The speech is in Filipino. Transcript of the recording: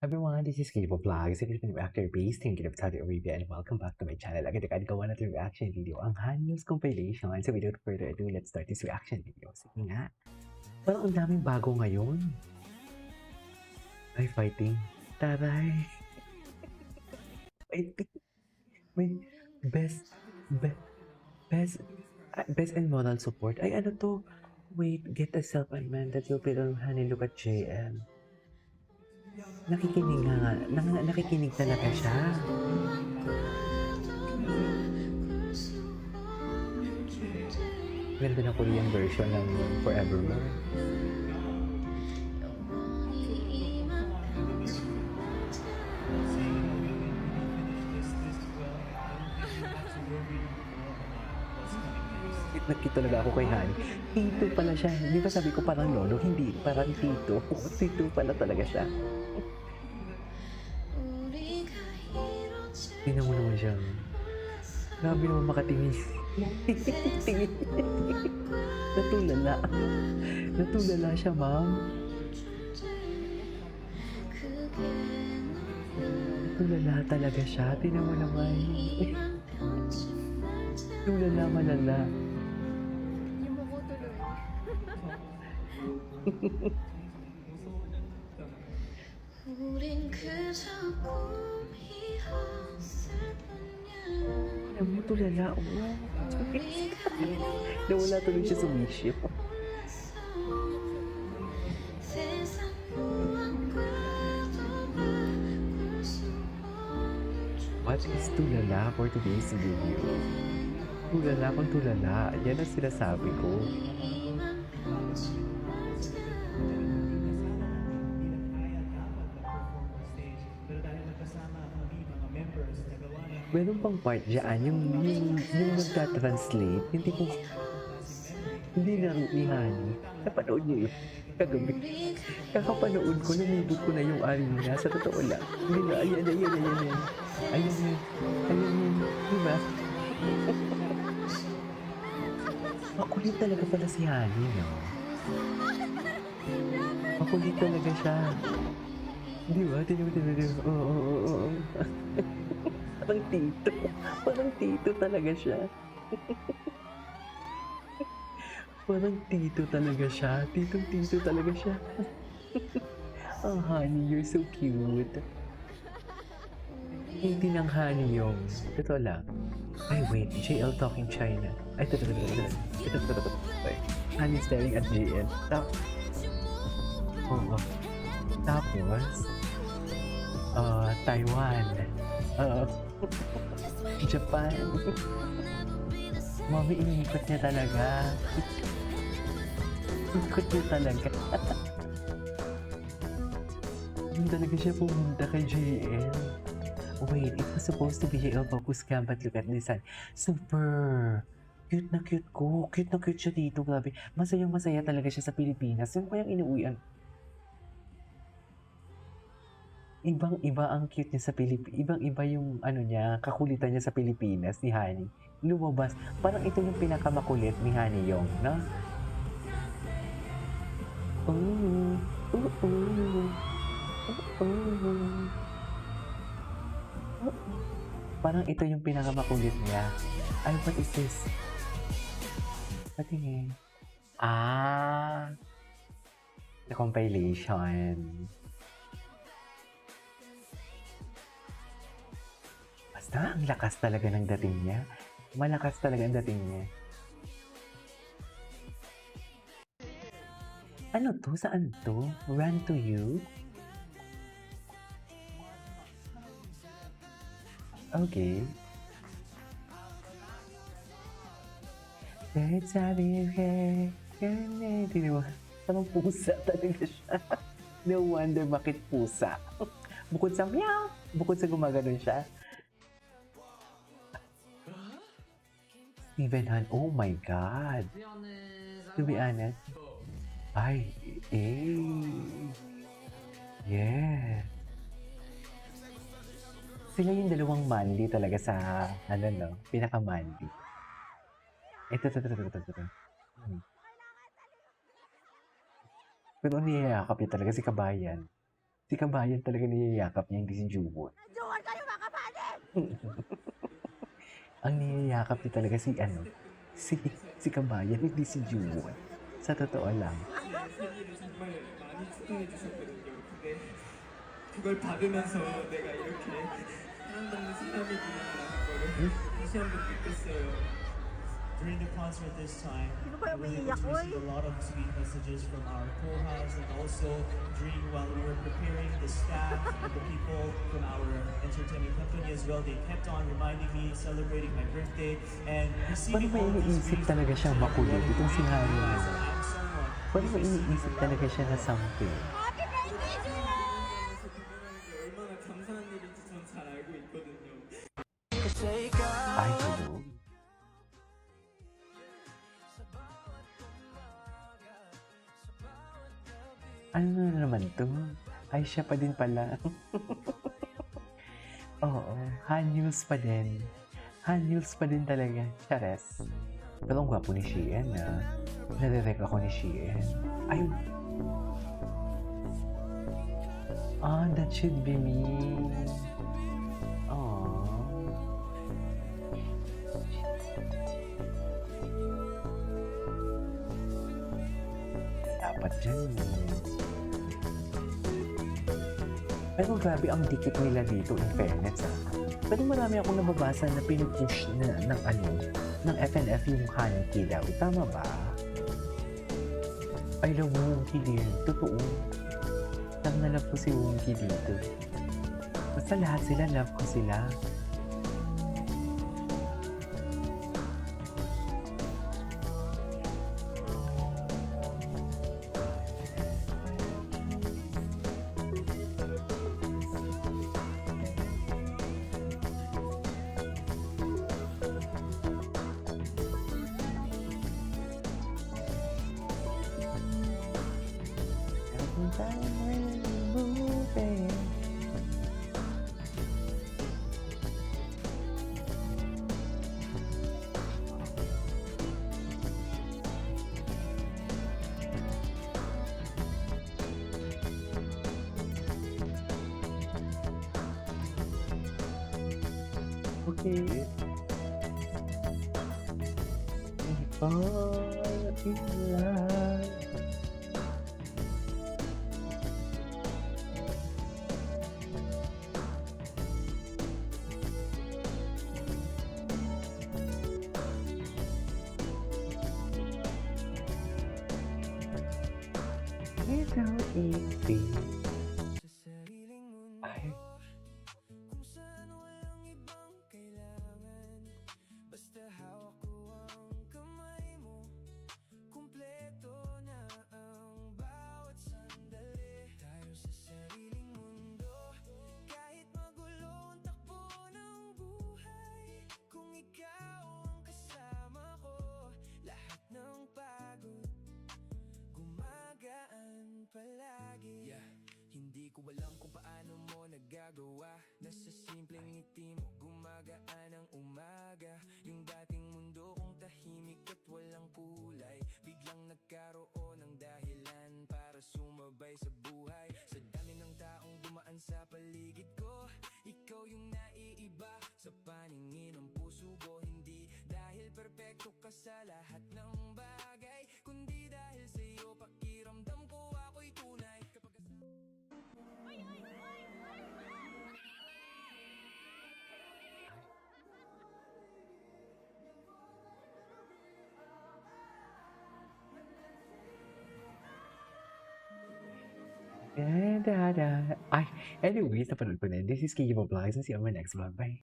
Everyone, this is Kibo Vlogs, a Filipino actor based in Kiev, Saudi Arabia, and welcome back to my channel. Agad-agad gawa natin reaction video ang Han News compilation. So without further ado, let's start this reaction video. Sige nga. Parang ang daming bago ngayon. Ay, fighting. Taray. Fighting. May best, best, best and moral support. Ay, ano to? Wait, get a self-admin that you'll put on Honey, look at JM. Nakikinig nga, nakikinig talaga siya. Ganda na Korean version ng Forevermore. Nagkita talaga ako kay Han. Tito pala siya. Di ba sabi ko parang lolo? Hindi, parang tito. Tito pala talaga siya. Tingnan mo naman siya. Grabe naman makatingin. Tingin. Natulala. Natulala siya, ma'am. Natulala talaga siya. Tingnan mo naman. Tulala, malala. Yung mo ko tuloy. Alam mo, tulala. Oo. Nawala tuloy siya sa wisyo. What is tulala for today's video? Tulala kung tulala. Yan ang sinasabi ko. Meron pang part dyan, yung nagta-translate, hindi laro ni Honey. Napanood niyo yun kagabi. Kakapanood ko, namibot ko na yung arena. Sa totoo lang. Hindi na, ayan. Diba? Makulit talaga pala si Honey, no? Makulit talaga siya. Di ba? Oo. Parang tito. Parang tito talaga siya. Parang tito talaga siya. Tito talaga siya. Oh, Honey, you're so cute. Hindi ng Honey yung. Ito lang. Ay, wait. JL talking China. Ay, ito. Honey staring at JL. Oo. Tapos, Taiwan. Japan. Mami, iniikot niya talaga. Ikot niya talaga. Hindi talaga siya pumunta kay JL. Wait, it was supposed to be JL focus camp, but look at this one. Super cute na cute ko. Cute na cute siya dito, grabe. Masayang-masaya talaga siya sa Pilipinas. Yung kayang inuwian. Ibang-iba ang cute niya sa Pilipinas. Ibang-iba yung ano niya, kakulitan niya sa Pilipinas ni Honey. Lumabas. Parang ito yung pinakamakulit ni Honey Yong, no? Parang ito yung pinakamakulit niya. Ay, what is this? Patingin. The compilation. Basta, ang lakas talaga ng dating niya. Malakas talaga ang dating niya. Ano to? Saan to? Run to you? Okay. Let's have it here. Diba? Parang pusa talaga siya. No wonder bakit pusa. Bukod sa meow, bukod sa gumagano'n siya. Steven Han, oh my God. To be honest, ay, yeah. Sila yung dalawang manly talaga sa, ano no, pinaka-manly. Ito. Pero niyayakap niya talaga si Kabayan. Si Kabayan talaga niyayakap niya, hindi si Jewel. Jowan kayo mga kapatid! Ang niyayakap niya talaga si ano, si Kabayan, hindi si Jewel. Sa totoo lang. 생일을 정말 많이 축하해 주셨거든요. 근데 그걸 받으면서 내가 이렇게 사랑받는 사람이구나라는 거를 다시 한 번 느꼈어요. During the concert this time, Sino ba we were able umiiyak, to oy? receive a lot of sweet messages from our co-hosts and also while we were preparing the staff and the people from our entertainment company as well, they kept on reminding me, celebrating my birthday, and Paano receiving ba all of these iniisip sweet talaga siyang makulit? Itong si Harry na messages. yun. I'm someone Paano ba iniisip talaga siya na something? Happy birthday, Jowan! 그래서 그분에게 얼마나 감사한 일인지 전 잘 알고 있거든요. Ay, hello. Ano na naman to? Ay, siya pa din pala. Oo, Hanyuls pa din. Hanyuls pa din talaga. Chares. Pero ang gwapo ni Sheehan, ah. Nare-rec ako ni Sheehan. Ay! Ah, that should be me. Aww. Dapat dyan. Pero grabe ang dikit nila dito in fairness, ah. Pero marami akong nababasa na pinupush na ng ano, ng FNF yung Hanky daw. Tama ba? I love Wonky din. Totoo. Love na love ko si Wonky dito. Basta lahat sila, love ko sila. Every time we're moving. Okay. We fall in love. It's so easy. Ay, Kung saan walang ibang kailangan, basta hawak ko ang kamay mo, kumpleto na ang bawat sandali. Tayo sa sariling mundo, kahit magulo ang takbo ng buhay. Kung ikaw ang kasama ko, lahat ng pagod gumagaan palagi. Hindi ko alam kung paano mo nagagawa na sa simpleng ngiti mo gumagaan ang umaga. Yung dating mundo kong tahimik at walang kulay, biglang nagkaroon ng dahilan para sumabay sa buhay. Sa dami ng taong dumaan sa paligid ko, ikaw yung naiiba sa paningin ng puso ko. Hindi dahil perpekto ka sa lahat ng bagay, kundi dahil sa'yo pakiramdam ko ako'y tunay. Kapag da, da, da. Ay, anyways, napanood ko na. This is Kiki Vlogs. See you on my next vlog. Bye.